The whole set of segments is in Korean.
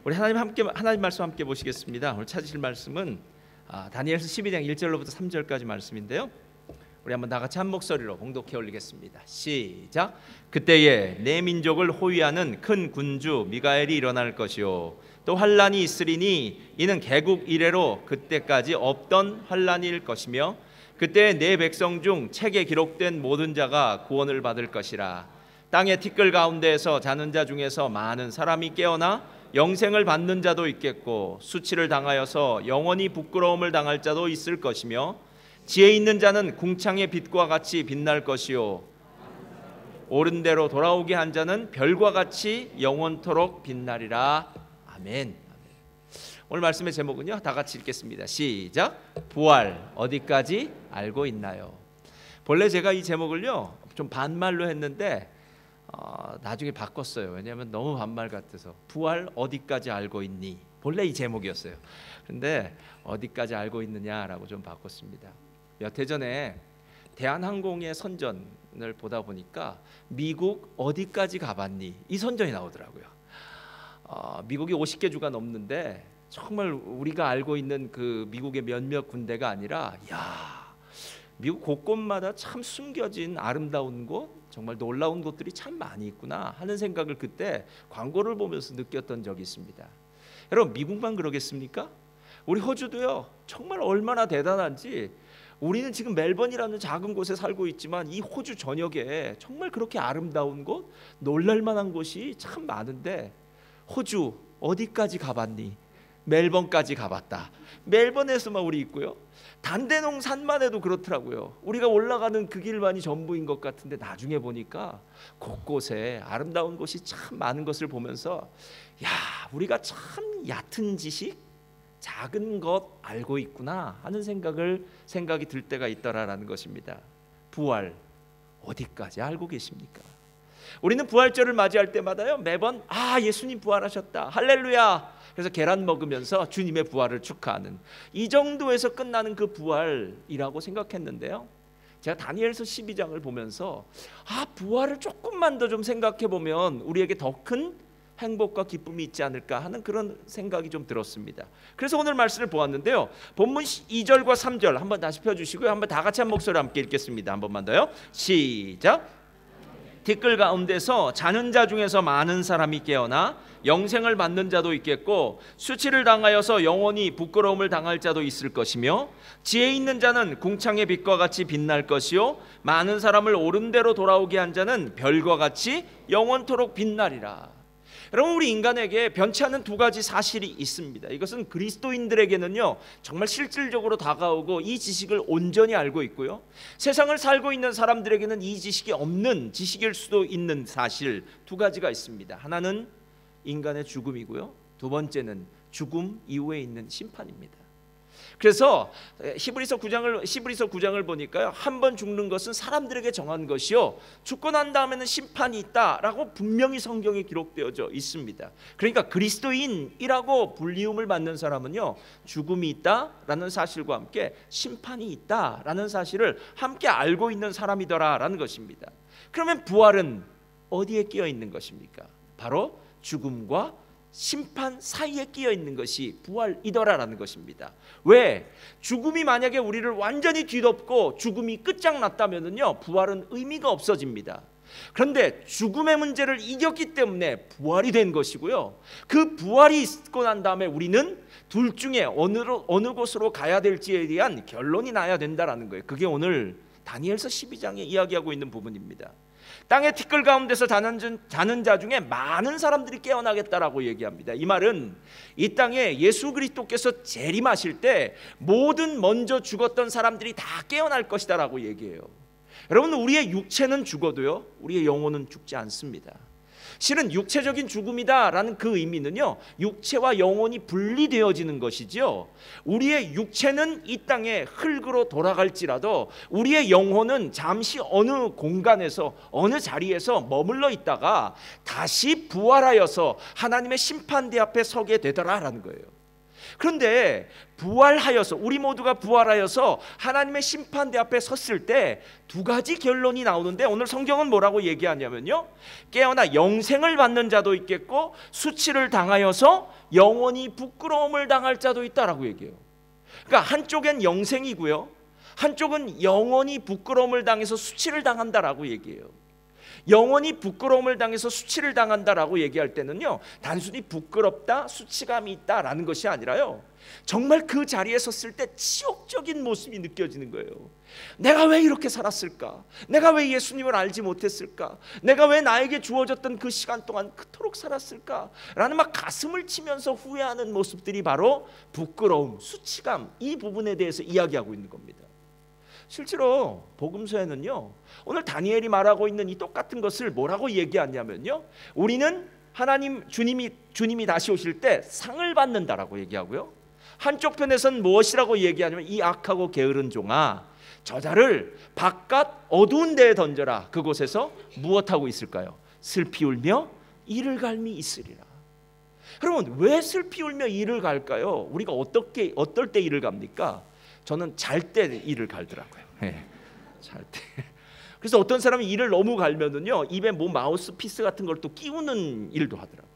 우리 하나님 말씀 함께 보시겠습니다. 오늘 찾으실 말씀은 다니엘서 12장 1절로부터 3절까지 말씀인데요. 우리 한번 다 같이 한 목소리로 봉독해 올리겠습니다. 시작. 그때에 내 민족을 호위하는 큰 군주 미가엘이 일어날 것이요 또 환란이 있으리니 이는 개국 이래로 그때까지 없던 환란일 것이며 그때 내 백성 중 책에 기록된 모든 자가 구원을 받을 것이라. 땅의 티끌 가운데에서 자는 자 중에서 많은 사람이 깨어나 영생을 받는 자도 있겠고 수치를 당하여서 영원히 부끄러움을 당할 자도 있을 것이며 지혜 있는 자는 궁창의 빛과 같이 빛날 것이요 옳은 대로 돌아오게 한 자는 별과 같이 영원토록 빛나리라. 아멘. 오늘 말씀의 제목은요, 다 같이 읽겠습니다. 시작. 부활 어디까지 알고 있나요? 본래 제가 이 제목을요 좀 반말로 했는데 나중에 바꿨어요. 왜냐하면 너무 반말 같아서. 부활 어디까지 알고 있니? 본래 이 제목이었어요. 그런데 어디까지 알고 있느냐라고 좀 바꿨습니다. 몇 해 전에 대한항공의 선전을 보다 보니까 미국 어디까지 가봤니? 이 선전이 나오더라고요. 미국이 50개 주가 넘는데 정말 우리가 알고 있는 그 미국의 몇몇 군데가 아니라 미국 곳곳마다 참 숨겨진 아름다운 곳, 정말 놀라운 곳들이 참 많이 있구나 하는 생각을 그때 광고를 보면서 느꼈던 적이 있습니다. 여러분, 미국만 그러겠습니까? 우리 호주도요 정말 얼마나 대단한지. 우리는 지금 멜번이라는 작은 곳에 살고 있지만 이 호주 전역에 정말 그렇게 아름다운 곳, 놀랄만한 곳이 참 많은데 호주 어디까지 가봤니? 멜번까지 가봤다. 멜번에서만 우리 있고요. 단대농 산만 해도 그렇더라고요. 우리가 올라가는 그 길만이 전부인 것 같은데 나중에 보니까 곳곳에 아름다운 곳이 참 많은 것을 보면서 우리가 참 얕은 지식, 작은 것 알고 있구나 하는 생각이 들 때가 있더라라는 것입니다. 부활 어디까지 알고 계십니까? 우리는 부활절을 맞이할 때마다요 매번 예수님 부활하셨다, 할렐루야. 그래서 계란 먹으면서 주님의 부활을 축하하는, 이 정도에서 끝나는 그 부활이라고 생각했는데요, 제가 다니엘서 12장을 보면서 부활을 조금만 더 좀 생각해 보면 우리에게 더 큰 행복과 기쁨이 있지 않을까 하는 그런 생각이 좀 들었습니다. 그래서 오늘 말씀을 보았는데요, 본문 2절과 3절 한번 다시 펴주시고요, 한번 다 같이 한 목소리 함께 읽겠습니다. 한 번만 더요. 시작. 티끌 가운데서 자는 자 중에서 많은 사람이 깨어나 영생을 받는 자도 있겠고 수치를 당하여서 영원히 부끄러움을 당할 자도 있을 것이며 지혜 있는 자는 궁창의 빛과 같이 빛날 것이요 많은 사람을 옳은 대로 돌아오게 한 자는 별과 같이 영원토록 빛나리라. 여러분, 우리 인간에게 변치 않는 두 가지 사실이 있습니다. 이것은 그리스도인들에게는요 정말 실질적으로 다가오고 이 지식을 온전히 알고 있고요, 세상을 살고 있는 사람들에게는 이 지식이 없는 지식일 수도 있는 사실 두 가지가 있습니다. 하나는 인간의 죽음이고요, 두 번째는 죽음 이후에 있는 심판입니다. 그래서 히브리서 9장을 보니까요, 한 번 죽는 것은 사람들에게 정한 것이요 죽고 난 다음에는 심판이 있다라고 분명히 성경에 기록되어져 있습니다. 그러니까 그리스도인이라고 불리움을 받는 사람은요 죽음이 있다라는 사실과 함께 심판이 있다라는 사실을 함께 알고 있는 사람이더라라는 것입니다. 그러면 부활은 어디에 끼어 있는 것입니까? 바로 죽음과 심판 사이에 끼어 있는 것이 부활이더라라는 것입니다. 왜? 죽음이 만약에 우리를 완전히 뒤덮고 죽음이 끝장났다면요 부활은 의미가 없어집니다. 그런데 죽음의 문제를 이겼기 때문에 부활이 된 것이고요, 그 부활이 있고 난 다음에 우리는 둘 중에 어느 곳으로 가야 될지에 대한 결론이 나야 된다라는 거예요. 그게 오늘 다니엘서 12장에 이야기하고 있는 부분입니다. 땅의 티끌 가운데서 자는 자 중에 많은 사람들이 깨어나겠다라고 얘기합니다. 이 말은 이 땅에 예수 그리스도께서 재림하실 때 모든 먼저 죽었던 사람들이 다 깨어날 것이다라고 얘기해요. 여러분, 우리의 육체는 죽어도요 우리의 영혼은 죽지 않습니다. 실은 육체적인 죽음이다라는 그 의미는요 육체와 영혼이 분리되어지는 것이지요, 우리의 육체는 이 땅에 흙으로 돌아갈지라도 우리의 영혼은 잠시 어느 공간에서 어느 자리에서 머물러 있다가 다시 부활하여서 하나님의 심판대 앞에 서게 되더라라는 거예요. 그런데 부활하여서, 우리 모두가 부활하여서 하나님의 심판대 앞에 섰을 때 두 가지 결론이 나오는데, 오늘 성경은 뭐라고 얘기하냐면요, 깨어나 영생을 받는 자도 있겠고 수치를 당하여서 영원히 부끄러움을 당할 자도 있다라고 얘기해요. 그러니까 한쪽엔 영생이고요, 한쪽은 영원히 부끄러움을 당해서 수치를 당한다라고 얘기해요. 영원히 부끄러움을 당해서 수치를 당한다라고 얘기할 때는요, 단순히 부끄럽다, 수치감이 있다라는 것이 아니라요, 정말 그 자리에 섰을 때 치욕적인 모습이 느껴지는 거예요. 내가 왜 이렇게 살았을까? 내가 왜 예수님을 알지 못했을까? 내가 왜 나에게 주어졌던 그 시간 동안 그토록 살았을까? 라는 막 가슴을 치면서 후회하는 모습들이 바로 부끄러움, 수치감, 이 부분에 대해서 이야기하고 있는 겁니다. 실제로 복음서에는요, 오늘 다니엘이 말하고 있는 이 똑같은 것을 뭐라고 얘기하냐면요, 우리는 하나님 주님이 다시 오실 때 상을 받는다라고 얘기하고요, 한쪽 편에서는 무엇이라고 얘기하냐면 이 악하고 게으른 종아, 저자를 바깥 어두운 데에 던져라. 그곳에서 무엇하고 있을까요? 슬피 울며 이를 갈미 있으리라. 여러분, 왜 슬피 울며 이를 갈까요? 우리가 어떨 때 이를 갑니까? 저는 잘 때 이를 갈더라고요. 잘 때. 그래서 어떤 사람이 이를 너무 갈면은요, 입에 뭐 마우스 피스 같은 걸 또 끼우는 일도 하더라고요.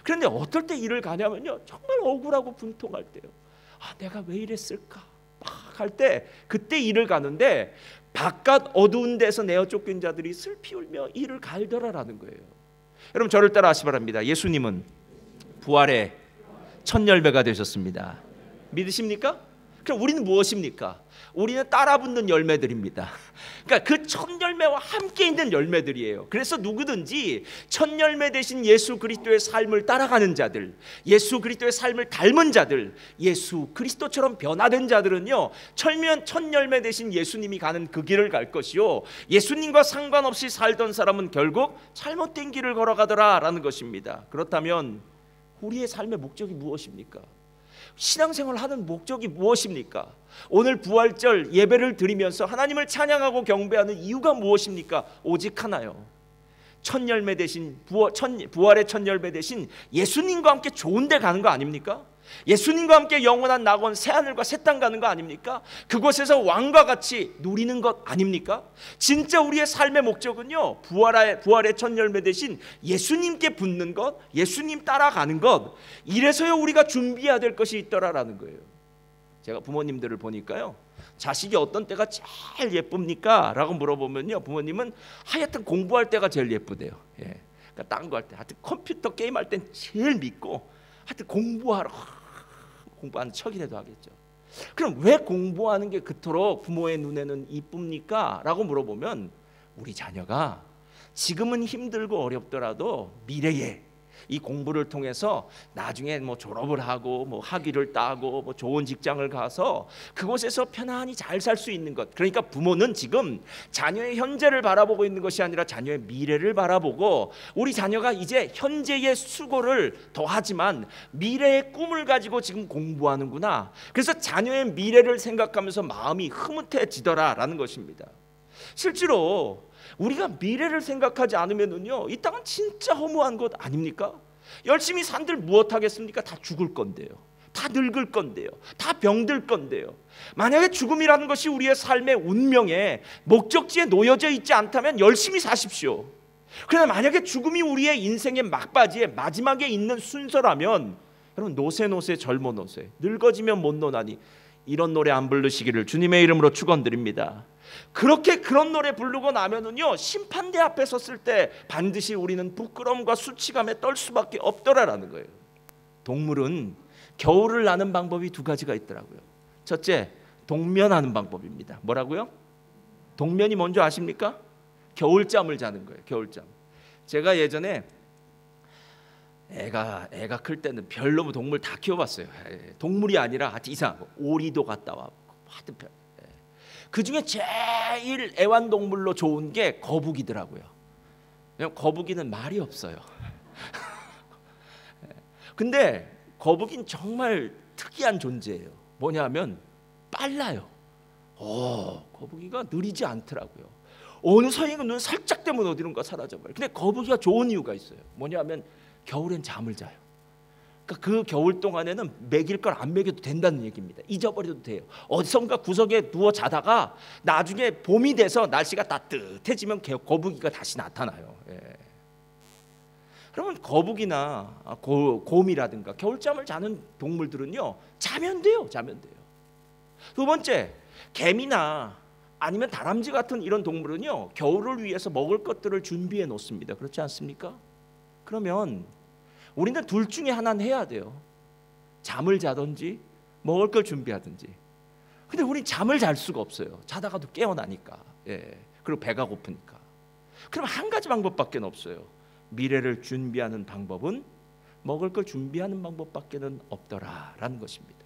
그런데 어떨 때 이를 가냐면요, 정말 억울하고 분통할 때요. 아, 내가 왜 이랬을까? 막 할 때, 그때 이를 가는데 바깥 어두운 데서 내어 쫓긴 자들이 슬피 울며 이를 갈더라라는 거예요. 여러분, 저를 따라 하시 바랍니다. 예수님은 부활의 첫 열매가 되셨습니다. 믿으십니까? 그럼 우리는 무엇입니까? 우리는 따라붙는 열매들입니다. 그러니까 그 첫 열매와 함께 있는 열매들이에요. 그래서 누구든지 첫 열매 되신 예수 그리스도의 삶을 따라가는 자들, 예수 그리스도의 삶을 닮은 자들, 예수 그리스도처럼 변화된 자들은요, 첫 열매 되신 예수님이 가는 그 길을 갈 것이요, 예수님과 상관없이 살던 사람은 결국 잘못된 길을 걸어가더라라는 것입니다. 그렇다면 우리의 삶의 목적이 무엇입니까? 신앙생활을 하는 목적이 무엇입니까? 오늘 부활절 예배를 드리면서 하나님을 찬양하고 경배하는 이유가 무엇입니까? 오직 하나요. 첫 열매 대신 부활의 첫 열매 대신 예수님과 함께 좋은 데 가는 거 아닙니까? 예수님과 함께 영원한 낙원 새하늘과 새 땅 가는 거 아닙니까? 그곳에서 왕과 같이 누리는 것 아닙니까? 진짜 우리의 삶의 목적은요, 부활의 첫 열매 대신 예수님께 붙는 것, 예수님 따라가는 것, 이래서요 우리가 준비해야 될 것이 있더라라는 거예요. 제가 부모님들을 보니까요, 자식이 어떤 때가 제일 예쁩니까? 라고 물어보면요, 부모님은 하여튼 공부할 때가 제일 예쁘대요. 그러니까 딴 거 할 때, 하여튼 컴퓨터 게임 할 땐 제일 믿고, 하여튼 공부하는 척이라도 하겠죠. 그럼 왜 공부하는 게 그토록 부모의 눈에는 이쁩니까? 라고 물어보면, 우리 자녀가 지금은 힘들고 어렵더라도 미래에 이 공부를 통해서 나중에 뭐 졸업을 하고 뭐 학위를 따고 뭐 좋은 직장을 가서 그곳에서 편안히 잘 살 수 있는 것. 그러니까 부모는 지금 자녀의 현재를 바라보고 있는 것이 아니라 자녀의 미래를 바라보고, 우리 자녀가 이제 현재의 수고를 더하지만 미래의 꿈을 가지고 지금 공부하는구나. 그래서 자녀의 미래를 생각하면서 마음이 흐뭇해지더라라는 것입니다. 실제로 우리가 미래를 생각하지 않으면은요, 이 땅은 진짜 허무한 것 아닙니까? 열심히 산들 무엇 하겠습니까? 다 죽을 건데요, 다 늙을 건데요, 다 병들 건데요. 만약에 죽음이라는 것이 우리의 삶의 운명에 목적지에 놓여져 있지 않다면 열심히 사십시오. 그러나 만약에 죽음이 우리의 인생의 막바지에 마지막에 있는 순서라면, 여러분, 노세 젊어 노세, 늙어지면 못 노나니, 이런 노래 안 부르시기를 주님의 이름으로 축원드립니다. 그런 노래 부르고 나면은요, 심판대 앞에 섰을 때 반드시 우리는 부끄러움과 수치감에 떨 수밖에 없더라라는 거예요. 동물은 겨울을 나는 방법이 두 가지가 있더라고요. 첫째, 동면하는 방법입니다. 뭐라고요? 동면이 뭔지 아십니까? 겨울잠을 자는 거예요. 겨울잠. 제가 예전에 애가 클 때는 별로 동물 다 키워봤어요. 동물이 아니라 하여튼 이상하고 오리도 갔다 와고, 하여튼 그 중에 제일 애완동물로 좋은 게 거북이더라고요. 왜냐면 거북이는 말이 없어요. 근데 거북이는 정말 특이한 존재예요. 뭐냐면 빨라요. 거북이가 느리지 않더라고요. 어느 사이에 눈 살짝 되면 어디론가 사라져버려요. 근데 거북이가 좋은 이유가 있어요. 뭐냐면 겨울엔 잠을 자요. 그러니까 그 겨울 동안에는 먹일 걸 안 먹여도 된다는 얘기입니다. 잊어버려도 돼요. 어디선가 구석에 누워 자다가 나중에 봄이 돼서 날씨가 따뜻해지면 거북이가 다시 나타나요. 그러면 거북이나 곰이라든가 겨울잠을 자는 동물들은요 자면 돼요. 두 번째, 개미나 아니면 다람쥐 같은 이런 동물은요 겨울을 위해서 먹을 것들을 준비해 놓습니다. 그렇지 않습니까? 그러면 우리는 둘 중에 하나는 해야 돼요. 잠을 자든지 먹을 걸 준비하든지. 근데 우린 잠을 잘 수가 없어요. 자다가도 깨어나니까. 그리고 배가 고프니까. 그럼 한 가지 방법밖에 없어요. 미래를 준비하는 방법은 먹을 걸 준비하는 방법밖에는 없더라라는 것입니다.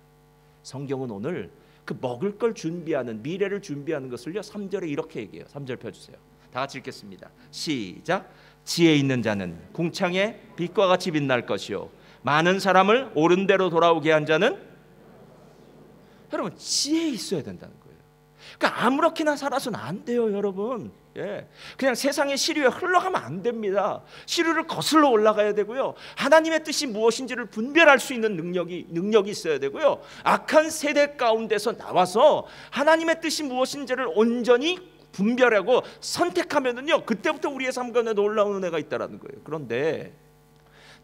성경은 오늘 그 먹을 걸 준비하는, 미래를 준비하는 것을요 3절에 이렇게 얘기해요. 3절 펴주세요. 다 같이 읽겠습니다. 시작. 지혜 있는 자는 궁창에 빛과 같이 빛날 것이요 많은 사람을 옳은 대로 돌아오게 한 자는, 여러분 지혜 있어야 된다는 거예요. 그러니까 아무렇게나 살아서는 안 돼요, 여러분. 그냥 세상의 시류에 흘러가면 안 됩니다. 시류를 거슬러 올라가야 되고요. 하나님의 뜻이 무엇인지를 분별할 수 있는 능력이 있어야 되고요. 악한 세대 가운데서 나와서 하나님의 뜻이 무엇인지를 온전히 분별하고 선택하면은요, 그때부터 우리의 삶 가운데 놀라운 은혜가 있다라는 거예요. 그런데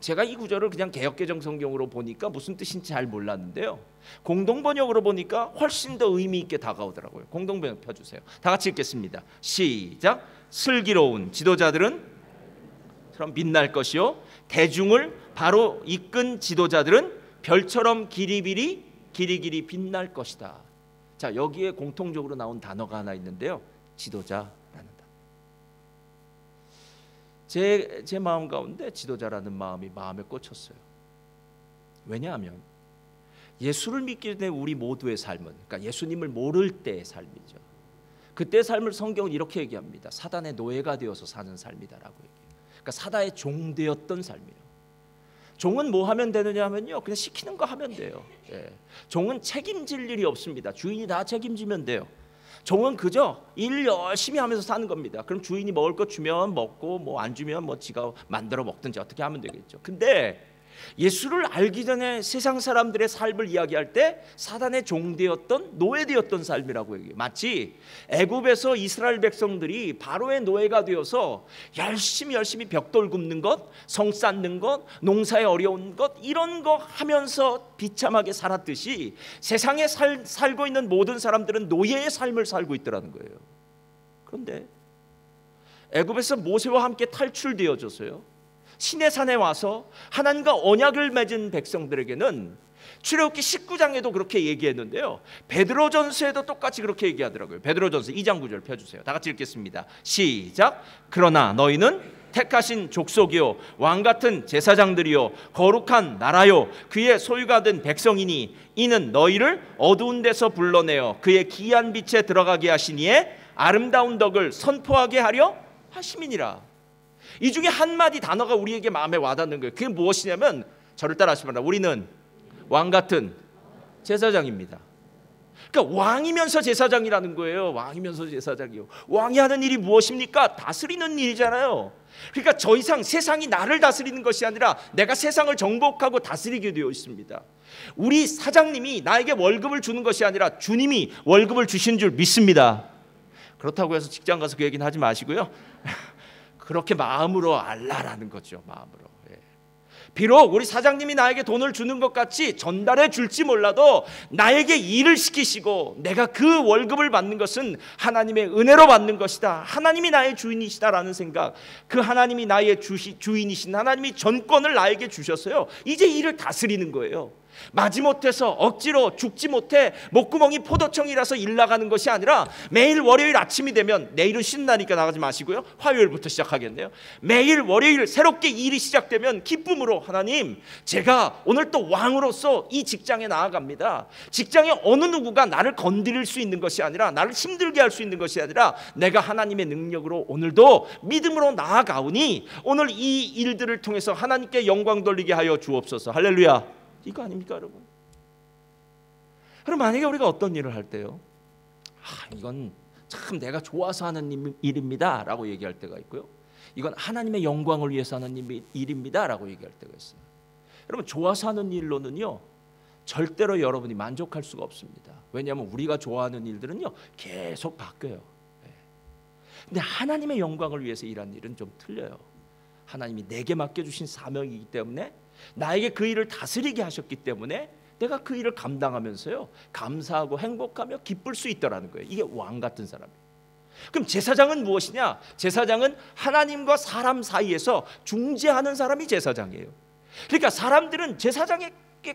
제가 이 구절을 그냥 개역개정 성경으로 보니까 무슨 뜻인지 잘 몰랐는데요, 공동번역으로 보니까 훨씬 더 의미 있게 다가오더라고요. 공동번역 펴주세요. 다 같이 읽겠습니다. 시작. 슬기로운 지도자들은 빛날 것이요 대중을 바로 이끈 지도자들은 별처럼 길이 빛날 것이다. 자, 여기에 공통적으로 나온 단어가 하나 있는데요, 지도자라는 단어. 제 마음 가운데 지도자라는 마음이 마음에 꽂혔어요. 왜냐하면 예수를 믿기 전에 우리 모두의 삶은, 그러니까 예수님을 모를 때의 삶이죠. 그때의 삶을 성경은 이렇게 얘기합니다. 사단의 노예가 되어서 사는 삶이다라고 얘기해요. 그러니까 사단의 종되었던 삶이에요. 종은 뭐 하면 되느냐 하면요, 그냥 시키는 거 하면 돼요. 종은 책임질 일이 없습니다. 주인이 다 책임지면 돼요. 종은 그저 일 열심히 하면서 사는 겁니다. 그럼 주인이 먹을 거 주면 먹고, 뭐 안 주면 뭐 지가 만들어 먹든지 어떻게 하면 되겠죠. 근데 예수를 알기 전에 세상 사람들의 삶을 이야기할 때 사단의 종되었던, 노예되었던 삶이라고 얘기해요. 마치 애굽에서 이스라엘 백성들이 바로의 노예가 되어서 열심히 벽돌 굽는 것, 성 쌓는 것, 농사에 어려운 것, 이런 거 하면서 비참하게 살았듯이 세상에 살고 있는 모든 사람들은 노예의 삶을 살고 있더라는 거예요. 그런데 애굽에서 모세와 함께 탈출되어져서요, 시내산에 와서 하나님과 언약을 맺은 백성들에게는 출애굽기 19장에도 그렇게 얘기했는데요, 베드로전서에도 똑같이 그렇게 얘기하더라고요. 베드로전서 2장 9절 펴주세요. 다 같이 읽겠습니다. 시작. 그러나 너희는 택하신 족속이요 왕같은 제사장들이요 거룩한 나라요 그의 소유가 된 백성이니 이는 너희를 어두운 데서 불러내어 그의 기이한 빛에 들어가게 하시니에 아름다운 덕을 선포하게 하려 하심이니라. 이 중에 한마디 단어가 우리에게 마음에 와닿는 거예요. 그게 무엇이냐면, 저를 따라하시면 우리는 왕 같은 제사장입니다. 그러니까 왕이면서 제사장이라는 거예요. 왕이면서 제사장이요. 왕이 하는 일이 무엇입니까? 다스리는 일이잖아요. 그러니까 더 이상 세상이 나를 다스리는 것이 아니라 내가 세상을 정복하고 다스리게 되어 있습니다. 우리 사장님이 나에게 월급을 주는 것이 아니라 주님이 월급을 주신 줄 믿습니다. 그렇다고 해서 직장 가서 그 얘기는 하지 마시고요. 그렇게 마음으로 알라라는 거죠. 마음으로. 비록 우리 사장님이 나에게 돈을 주는 것 같이 전달해 줄지 몰라도 나에게 일을 시키시고 내가 그 월급을 받는 것은 하나님의 은혜로 받는 것이다. 하나님이 나의 주인이시다라는 생각. 그 하나님이 나의 주인이신 하나님이 전권을 나에게 주셨어요. 이제 일을 다스리는 거예요. 마지못해서 억지로 죽지 못해 목구멍이 포도청이라서 일 나가는 것이 아니라 매일 월요일 아침이 되면, 내일은 쉬는 날이니까 나가지 마시고요, 화요일부터 시작하겠네요. 매일 월요일 새롭게 일이 시작되면 기쁨으로, 하나님 제가 오늘 또 왕으로서 이 직장에 나아갑니다. 직장에 어느 누구가 나를 건드릴 수 있는 것이 아니라, 나를 힘들게 할 수 있는 것이 아니라 내가 하나님의 능력으로 오늘도 믿음으로 나아가오니 오늘 이 일들을 통해서 하나님께 영광 돌리게 하여 주옵소서. 할렐루야. 이거 아닙니까, 여러분? 그럼 만약에 우리가 어떤 일을 할 때요, 이건 참 내가 좋아서 하는 일입니다 라고 얘기할 때가 있고요, 이건 하나님의 영광을 위해서 하는 일입니다 라고 얘기할 때가 있어요. 여러분, 좋아서 하는 일로는요 절대로 여러분이 만족할 수가 없습니다. 왜냐하면 우리가 좋아하는 일들은요 계속 바뀌어요. 근데 하나님의 영광을 위해서 일하는 일은 좀 틀려요. 하나님이 내게 맡겨주신 사명이기 때문에, 나에게 그 일을 다스리게 하셨기 때문에 내가 그 일을 감당하면서요 감사하고 행복하며 기쁠 수 있다라는 거예요. 이게 왕 같은 사람이에요. 그럼 제사장은 무엇이냐? 제사장은 하나님과 사람 사이에서 중재하는 사람이 제사장이에요. 그러니까 사람들은 제사장에게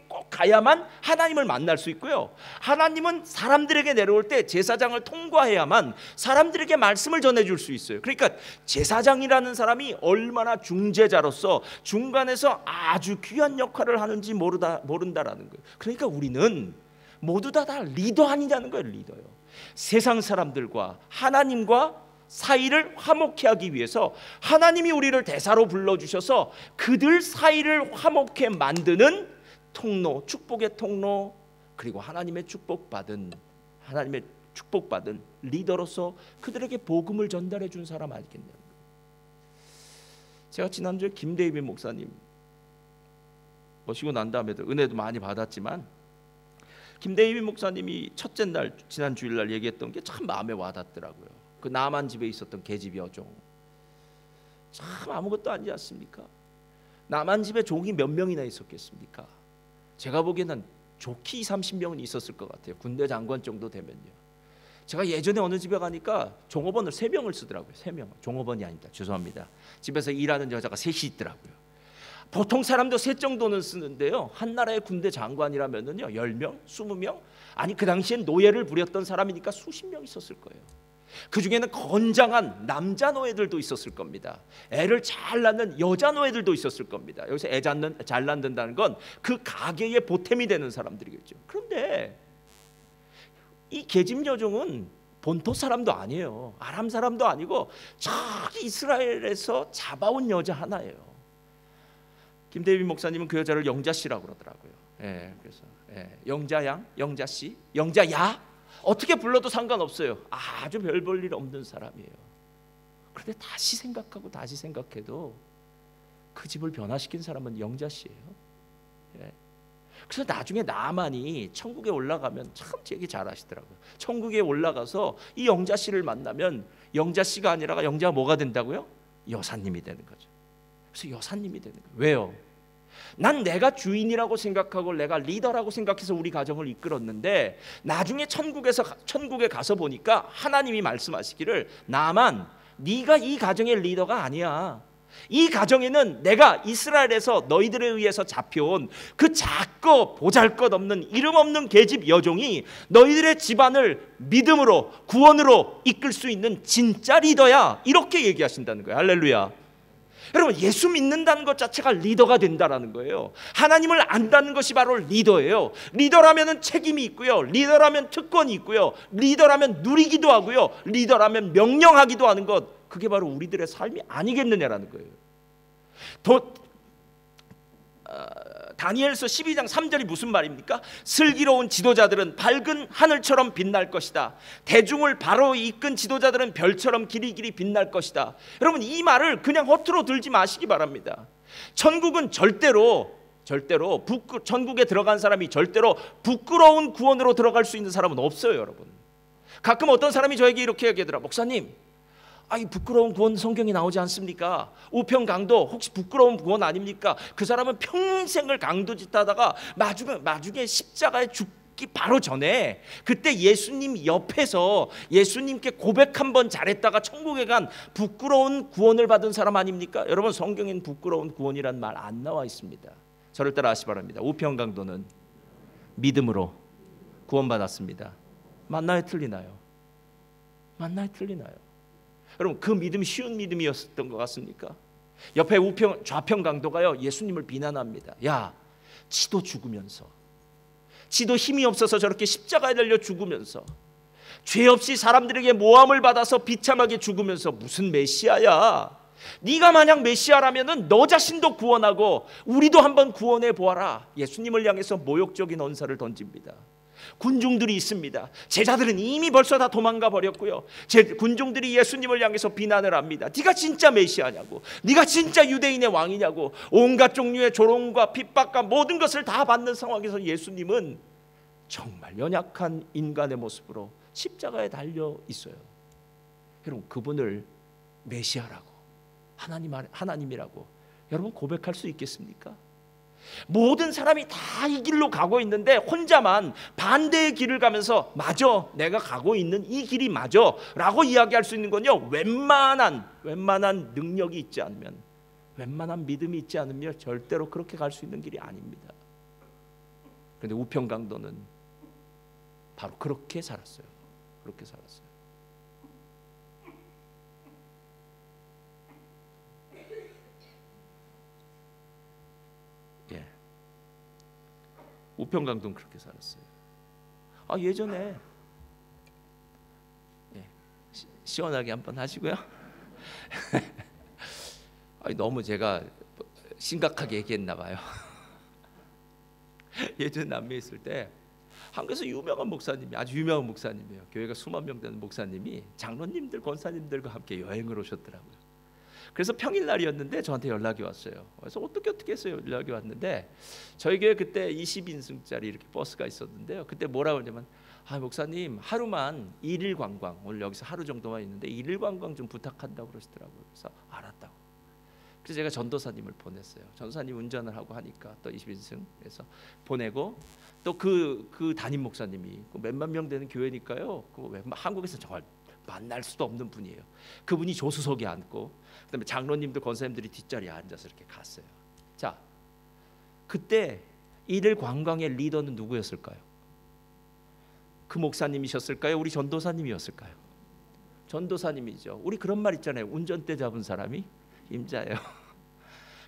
꼭 가야만 하나님을 만날 수 있고요, 하나님은 사람들에게 내려올 때 제사장을 통과해야만 사람들에게 말씀을 전해줄 수 있어요. 그러니까 제사장이라는 사람이 얼마나 중재자로서 중간에서 아주 귀한 역할을 하는지 모른다라는 거예요. 그러니까 우리는 모두 다 리더 아니냐는 거예요. 리더요. 세상 사람들과 하나님과 사이를 화목케 하기 위해서 하나님이 우리를 대사로 불러주셔서 그들 사이를 화목케 만드는 통로, 축복의 통로, 그리고 하나님의 축복받은 리더로서 그들에게 복음을 전달해 준 사람 아니겠냐는 거예요. 제가 지난주에 김대휘 목사님 모시고 난 다음에도 은혜도 많이 받았지만, 김대휘 목사님이 첫째 날 지난 주일날 얘기했던 게 참 마음에 와닿더라고요. 그 남한 집에 있었던 계집 여종, 참 아무것도 아니지 않습니까? 남한 집에 종이 몇 명이나 있었겠습니까? 제가 보기에는 좋게 30명은 있었을 것 같아요. 군대 장관 정도 되면요. 제가 예전에 어느 집에 가니까 종업원을 3명을 쓰더라고요. 3명. 종업원이 아닙니다. 죄송합니다. 집에서 일하는 여자가 3이 있더라고요. 보통 사람도 3 정도는 쓰는데요, 한 나라의 군대 장관이라면은요 10명, 20명, 아니 그 당시엔 노예를 부렸던 사람이니까 수십 명 있었을 거예요. 그 중에는 건장한 남자 노예들도 있었을 겁니다. 애를 잘 낳는 여자 노예들도 있었을 겁니다. 여기서 애 잘 낳는다는 건 그 가게의 보탬이 되는 사람들이겠죠. 그런데 이 계집 여종은 본토 사람도 아니에요. 아람 사람도 아니고 저기 이스라엘에서 잡아온 여자 하나예요. 김대휘 목사님은 그 여자를 영자씨라고 그러더라고요. 그래서 영자양, 영자씨, 영자야, 어떻게 불러도 상관없어요. 아주 별 볼 일 없는 사람이에요. 그런데 다시 생각해도 그 집을 변화시킨 사람은 영자씨예요. 그래서 나중에 나만이 천국에 올라가면 참 얘기 잘하시더라고요. 천국에 올라가서 이 영자씨를 만나면 영자씨가 아니라 영자가 뭐가 된다고요? 여사님이 되는 거죠. 그래서 여사님이 되는 거예요. 왜요? 난 내가 주인이라고 생각하고 내가 리더라고 생각해서 우리 가정을 이끌었는데, 나중에 천국에 가서 보니까 하나님이 말씀하시기를, 나만 네가 이 가정의 리더가 아니야. 이 가정에는 내가 이스라엘에서 너희들에 의해서 잡혀온 그 작고 보잘것없는 이름 없는 계집 여종이 너희들의 집안을 믿음으로 구원으로 이끌 수 있는 진짜 리더야. 이렇게 얘기하신다는 거예요. 할렐루야. 여러분, 예수 믿는다는 것 자체가 리더가 된다라는 거예요. 하나님을 안다는 것이 바로 리더예요. 리더라면 책임이 있고요, 리더라면 특권이 있고요, 리더라면 누리기도 하고요, 리더라면 명령하기도 하는 것, 그게 바로 우리들의 삶이 아니겠느냐라는 거예요. 다니엘서 12장 3절이 무슨 말입니까? 슬기로운 지도자들은 밝은 하늘처럼 빛날 것이다. 대중을 바로 이끈 지도자들은 별처럼 길이길이 빛날 것이다. 여러분, 이 말을 그냥 허투루 들지 마시기 바랍니다. 천국은 절대로 천국에 들어간 사람이 절대로 부끄러운 구원으로 들어갈 수 있는 사람은 없어요. 여러분, 가끔 어떤 사람이 저에게 이렇게 얘기하더라. 목사님, 이 부끄러운 구원 성경이 나오지 않습니까? 우편강도 혹시 부끄러운 구원 아닙니까? 그 사람은 평생을 강도짓 하다가 마중에 십자가에 죽기 바로 전에 그때 예수님 옆에서 예수님께 고백 한번 잘했다가 천국에 간 부끄러운 구원을 받은 사람 아닙니까? 여러분, 성경엔 부끄러운 구원이란 말 안 나와 있습니다. 저를 따라 하시 바랍니다. 우편강도는 믿음으로 구원받았습니다. 맞나요? 틀리나요? 여러분, 그 믿음이 쉬운 믿음이었던 것 같습니까? 옆에 좌편 강도가요 예수님을 비난합니다. 야, 지도 죽으면서, 지도 힘이 없어서 저렇게 십자가에 달려 죽으면서, 죄 없이 사람들에게 모함을 받아서 비참하게 죽으면서 무슨 메시아야? 네가 만약 메시아라면은 너 자신도 구원하고 우리도 한번 구원해 보아라. 예수님을 향해서 모욕적인 언사를 던집니다. 군중들이 있습니다. 제자들은 이미 벌써 다 도망가 버렸고요. 군중들이 예수님을 향해서 비난을 합니다. 네가 진짜 메시아냐고, 네가 진짜 유대인의 왕이냐고, 온갖 종류의 조롱과 핍박과 모든 것을 다 받는 상황에서 예수님은 정말 연약한 인간의 모습으로 십자가에 달려 있어요. 여러분, 그분을 메시아라고 하나님이라고 여러분 고백할 수 있겠습니까? 모든 사람이 다 이 길로 가고 있는데 혼자만 반대의 길을 가면서 맞아, 내가 가고 있는 이 길이 맞아 라고 이야기할 수 있는 건요, 웬만한 능력이 있지 않으면, 웬만한 믿음이 있지 않으면 절대로 그렇게 갈 수 있는 길이 아닙니다. 그런데 우평강도는 바로 그렇게 살았어요. 그렇게 살았어요. 예. 우평강도는 그렇게 살았어요. 예전에 시원하게 한번 하시고요. 너무 제가 심각하게 얘기했나 봐요. 예전 남미에 있을 때 한국에서 유명한 목사님이, 아주 유명한 목사님이에요. 교회가 수만 명 되는 목사님이 장로님들, 권사님들과 함께 여행을 오셨더라고요. 그래서 평일날이었는데 저한테 연락이 왔어요. 그래서 어떻게 했어요? 연락이 왔는데 저희 교회 그때 20인승짜리 이렇게 버스가 있었는데요. 그때 뭐라고 하냐면, 목사님 하루만 일일 관광, 오늘 여기서 하루 정도만 있는데 일일 관광 좀 부탁한다고 그러시더라고요. 그래서 알았다고. 그래서 제가 전도사님을 보냈어요. 전도사님 운전을 하고 하니까 또 20인승 그래서 보내고, 또 그 담임 목사님이 몇만 명 되는 교회니까요. 한국에서 정말 만날 수도 없는 분이에요. 그분이 조수석에 앉고, 그다음에 장로님들, 권사님들이 뒷자리에 앉아서 이렇게 갔어요. 자, 그때 일일 관광의 리더는 누구였을까요? 그 목사님이셨을까요? 우리 전도사님이었을까요? 전도사님이죠. 우리 그런 말 있잖아요. 운전대 잡은 사람이 임자예요.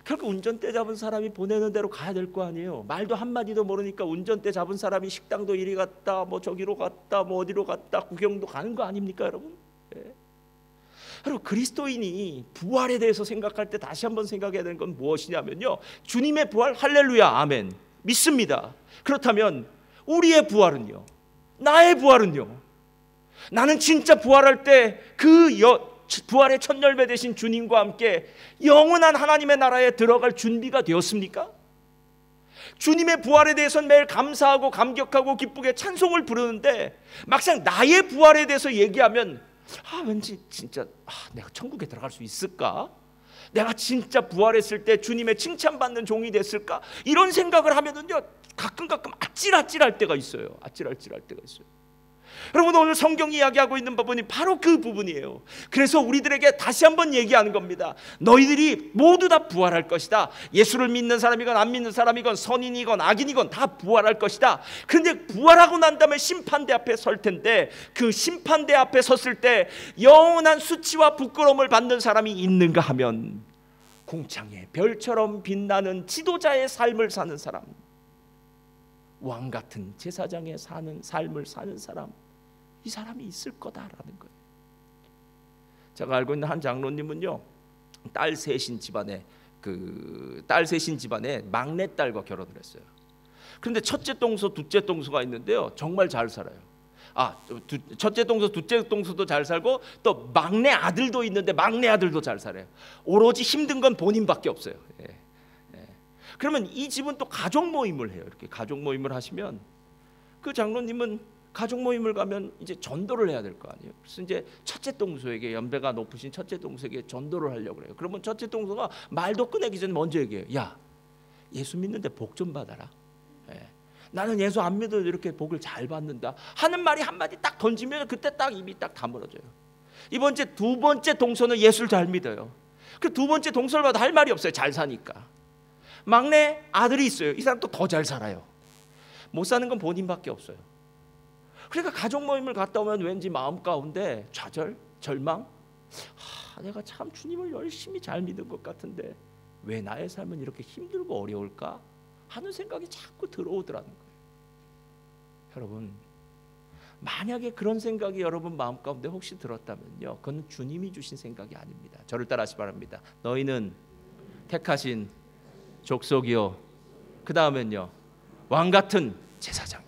결국 운전대 잡은 사람이 보내는 대로 가야 될 거 아니에요. 말도 한마디도 모르니까 운전대 잡은 사람이 식당도 이리 갔다, 뭐 저기로 갔다, 뭐 어디로 갔다, 구경도 가는 거 아닙니까, 여러분? 예. 여러분, 그리스도인이 부활에 대해서 생각할 때 다시 한번 생각해야 되는 건 무엇이냐면요, 주님의 부활, 할렐루야, 아멘, 믿습니다. 그렇다면 우리의 부활은요, 나의 부활은요, 나는 진짜 부활할 때 부활의 첫 열매 되신 주님과 함께 영원한 하나님의 나라에 들어갈 준비가 되었습니까? 주님의 부활에 대해서는 매일 감사하고 감격하고 기쁘게 찬송을 부르는데, 막상 나의 부활에 대해서 얘기하면 왠지 진짜 내가 천국에 들어갈 수 있을까? 내가 진짜 부활했을 때 주님의 칭찬받는 종이 됐을까? 이런 생각을 하면은요, 가끔 아찔할 때가 있어요. 아찔할 때가 있어요. 여러분, 오늘 성경이 이야기하고 있는 부분이 바로 그 부분이에요. 그래서 우리들에게 다시 한번 얘기하는 겁니다. 너희들이 모두 다 부활할 것이다. 예수를 믿는 사람이건 안 믿는 사람이건 선인이건 악인이건 다 부활할 것이다. 그런데 부활하고 난 다음에 심판대 앞에 설 텐데, 그 심판대 앞에 섰을 때 영원한 수치와 부끄러움을 받는 사람이 있는가 하면, 궁창의 별처럼 빛나는 지도자의 삶을 사는 사람, 왕 같은 제사장의 사는 삶을 사는 사람, 이 사람이 있을 거다라는 거예요. 제가 알고 있는 한 장로님은요, 딸 셋인 집안에 막내딸과 결혼을 했어요. 그런데 첫째 동서, 둘째 동서가 있는데요, 정말 잘 살아요. 첫째 동서, 둘째 동서도 잘 살고, 또 막내 아들도 있는데 막내 아들도 잘 살아요. 오로지 힘든 건 본인밖에 없어요. 그러면 이 집은 또 가족 모임을 해요. 이렇게 가족 모임을 하시면, 그 장로님은 가족 모임을 가면 이제 전도를 해야 될 거 아니에요. 그래서 이제 첫째 동서에게, 연배가 높으신 첫째 동서에게 전도를 하려고 그래요. 그러면 첫째 동서가 말도 꺼내기 전에 먼저 얘기해요. 야, 예수 믿는데 복 좀 받아라. 나는 예수 안 믿어도 이렇게 복을 잘 받는다 하는 말이 한마디 딱 던지면 그때 딱 입이 딱 다물어져요. 두 번째 동서는 예수를 잘 믿어요. 그 두 번째 동서를 봐도 할 말이 없어요. 잘 사니까. 막내 아들이 있어요. 이 사람 또 더 잘 살아요. 못 사는 건 본인밖에 없어요. 그러니까 가족 모임을 갔다 오면 왠지 마음 가운데 좌절, 절망, 내가 참 주님을 열심히 잘 믿은 것 같은데 왜 나의 삶은 이렇게 힘들고 어려울까 하는 생각이 자꾸 들어오더라는 거예요. 여러분, 만약에 그런 생각이 여러분 마음 가운데 혹시 들었다면요, 그건 주님이 주신 생각이 아닙니다. 저를 따라하시 바랍니다. 너희는 택하신 족속이요, 그 다음엔요, 왕 같은 제사장이요.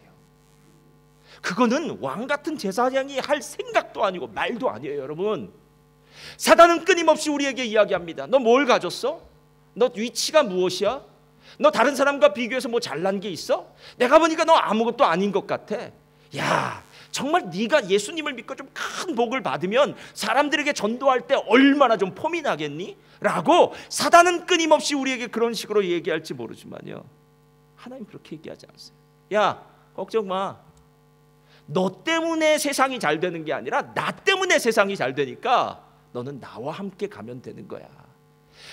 그거는 왕 같은 제사장이 할 생각도 아니고 말도 아니에요. 여러분, 사단은 끊임없이 우리에게 이야기합니다. 너 뭘 가졌어? 너 위치가 무엇이야? 너 다른 사람과 비교해서 뭐 잘난 게 있어? 내가 보니까 너 아무것도 아닌 것 같아. 야, 정말 네가 예수님을 믿고 좀 큰 복을 받으면 사람들에게 전도할 때 얼마나 좀 폼이 나겠니? 라고 사단은 끊임없이 우리에게 그런 식으로 얘기할지 모르지만요, 하나님 그렇게 얘기하지 않으세요. 야, 걱정 마. 너 때문에 세상이 잘 되는 게 아니라 나 때문에 세상이 잘 되니까 너는 나와 함께 가면 되는 거야.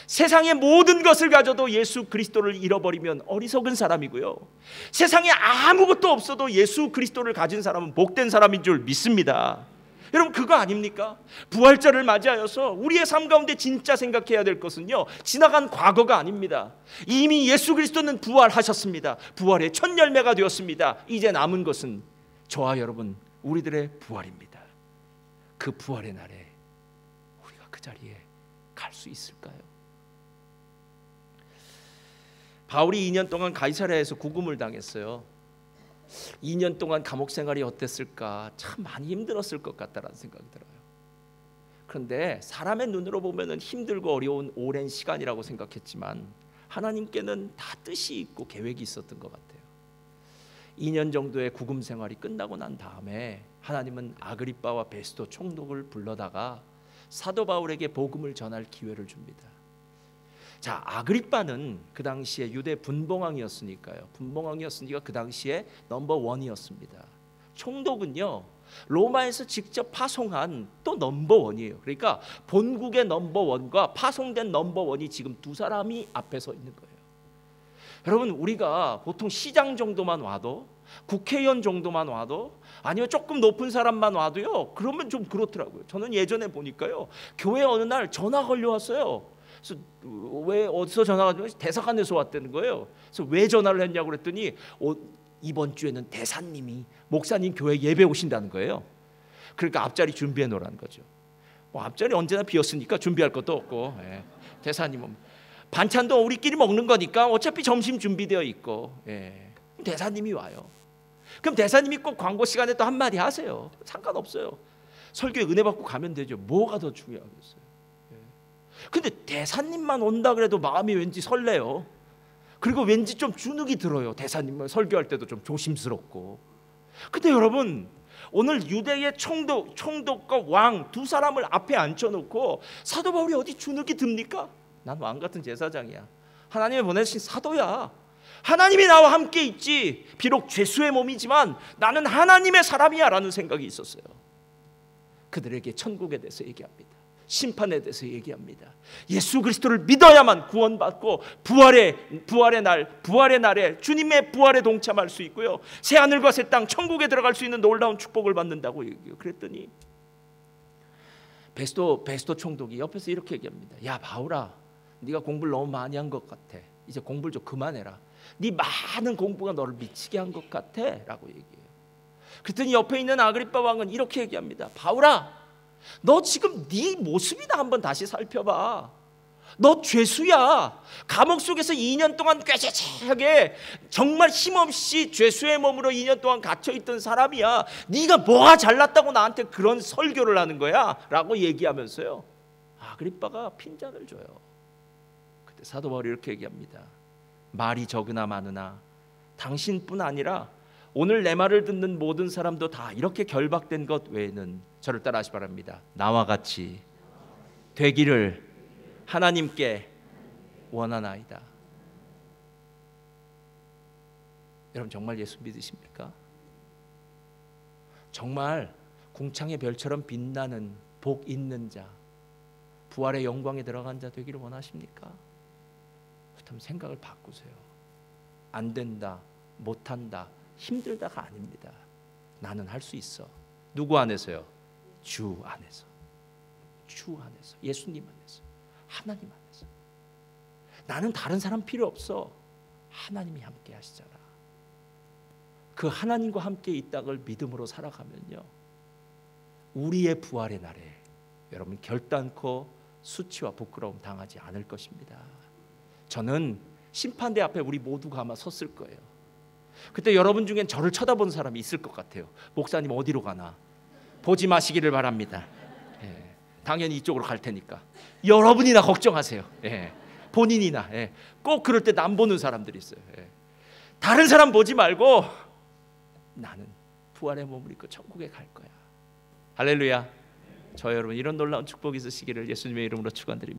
세상의 모든 것을 가져도 예수 그리스도를 잃어버리면 어리석은 사람이고요, 세상에 아무것도 없어도 예수 그리스도를 가진 사람은 복된 사람인 줄 믿습니다. 여러분, 그거 아닙니까? 부활절을 맞이하여서 우리의 삶 가운데 진짜 생각해야 될 것은요, 지나간 과거가 아닙니다. 이미 예수 그리스도는 부활하셨습니다. 부활의 첫 열매가 되었습니다. 이제 남은 것은 저와 여러분, 우리들의 부활입니다. 그 부활의 날에 우리가 그 자리에 갈 수 있을까요? 바울이 2년 동안 가이사랴에서 구금을 당했어요. 2년 동안 감옥 생활이 어땠을까? 참 많이 힘들었을 것 같다라는 생각이 들어요. 그런데 사람의 눈으로 보면은 힘들고 어려운 오랜 시간이라고 생각했지만 하나님께는 다 뜻이 있고 계획이 있었던 것 같아요. 2년 정도의 구금 생활이 끝나고 난 다음에 하나님은 아그리빠와 베스도 총독을 불러다가 사도 바울에게 복음을 전할 기회를 줍니다. 자, 아그리빠는 그 당시에 유대 분봉왕이었으니까요. 분봉왕이었으니까 그 당시에 넘버원이었습니다. 총독은요, 로마에서 직접 파송한 또 넘버원이에요. 그러니까 본국의 넘버원과 파송된 넘버원이 지금 두 사람이 앞에 서 있는 거예요. 여러분, 우리가 보통 시장 정도만 와도, 국회의원 정도만 와도, 아니면 조금 높은 사람만 와도요, 그러면 좀 그렇더라고요. 저는 예전에 보니까요, 교회 어느 날 전화 걸려왔어요. 그래서 왜 어디서 전화가 왔냐면 대사관에서 왔다는 거예요. 그래서 왜 전화를 했냐고 그랬더니 이번 주에는 대사님이 목사님 교회 예배 오신다는 거예요. 그러니까 앞자리 준비해 놓으라는 거죠. 뭐 앞자리 언제나 비었으니까 준비할 것도 없고, 예. 대사님은 반찬도 우리끼리 먹는 거니까 어차피 점심 준비되어 있고, 예. 대사님이 와요. 그럼 대사님이 꼭 광고 시간에 또 한마디 하세요. 상관없어요. 설교에 은혜 받고 가면 되죠. 뭐가 더 중요하겠어요. 근데 대사님만 온다 그래도 마음이 왠지 설레요. 그리고 왠지 좀 주눅이 들어요. 대사님만 설교할 때도 좀 조심스럽고. 근데 여러분, 오늘 유대의 총독과 왕 두 사람을 앞에 앉혀놓고 사도 바울이 어디 주눅이 듭니까? 난 왕 같은 제사장이야. 하나님이 보내신 사도야. 하나님이 나와 함께 있지. 비록 죄수의 몸이지만 나는 하나님의 사람이야 라는 생각이 있었어요. 그들에게 천국에 대해서 얘기합니다. 심판에 대해서 얘기합니다. 예수 그리스도를 믿어야만 구원받고 부활의 날에 주님의 부활에 동참할 수 있고요, 새 하늘과 새 땅 천국에 들어갈 수 있는 놀라운 축복을 받는다고 얘기해요. 그랬더니 베스도 총독이 옆에서 이렇게 얘기합니다. 야, 바울아, 네가 공부를 너무 많이 한 것 같아. 이제 공부를 좀 그만해라. 네 많은 공부가 너를 미치게 한 것 같아 라고 얘기해요. 그랬더니 옆에 있는 아그리빠 왕은 이렇게 얘기합니다. 바울아, 너 지금 네 모습이나 한번 다시 살펴봐. 너 죄수야. 감옥 속에서 2년 동안 꾀죄죄하게 정말 힘없이 죄수의 몸으로 2년 동안 갇혀있던 사람이야. 네가 뭐가 잘났다고 나한테 그런 설교를 하는 거야? 라고 얘기하면서요, 아그리빠가 핀잔을 줘요. 그때 사도 바울이 이렇게 얘기합니다. 말이 적으나 많으나 당신뿐 아니라 오늘 내 말을 듣는 모든 사람도 다 이렇게 결박된 것 외에는, 저를 따라하시 바랍니다, 나와 같이 되기를 하나님께 원하나이다. 여러분, 정말 예수 믿으십니까? 정말 궁창의 별처럼 빛나는 복 있는 자, 부활의 영광에 들어간 자 되기를 원하십니까? 그렇다면 생각을 바꾸세요. 안 된다, 못한다, 힘들다가 아닙니다. 나는 할 수 있어. 누구 안에서요? 주 안에서. 주 안에서. 예수님 안에서. 하나님 안에서. 나는 다른 사람 필요 없어. 하나님이 함께 하시잖아. 그 하나님과 함께 있다를 믿음으로 살아가면요, 우리의 부활의 날에 여러분 결단코 수치와 부끄러움 당하지 않을 것입니다. 저는 심판대 앞에 우리 모두가 아마 섰을 거예요. 그때 여러분 중엔 저를 쳐다보는 사람이 있을 것 같아요. 목사님 어디로 가나? 보지 마시기를 바랍니다. 예, 당연히 이쪽으로 갈 테니까 여러분이나 걱정하세요. 예, 본인이나. 예, 꼭 그럴 때 남 보는 사람들이 있어요. 예, 다른 사람 보지 말고 나는 부활의 몸을 입고 천국에 갈 거야. 할렐루야. 저 여러분 이런 놀라운 축복이 있으시기를 예수님의 이름으로 축원드립니다.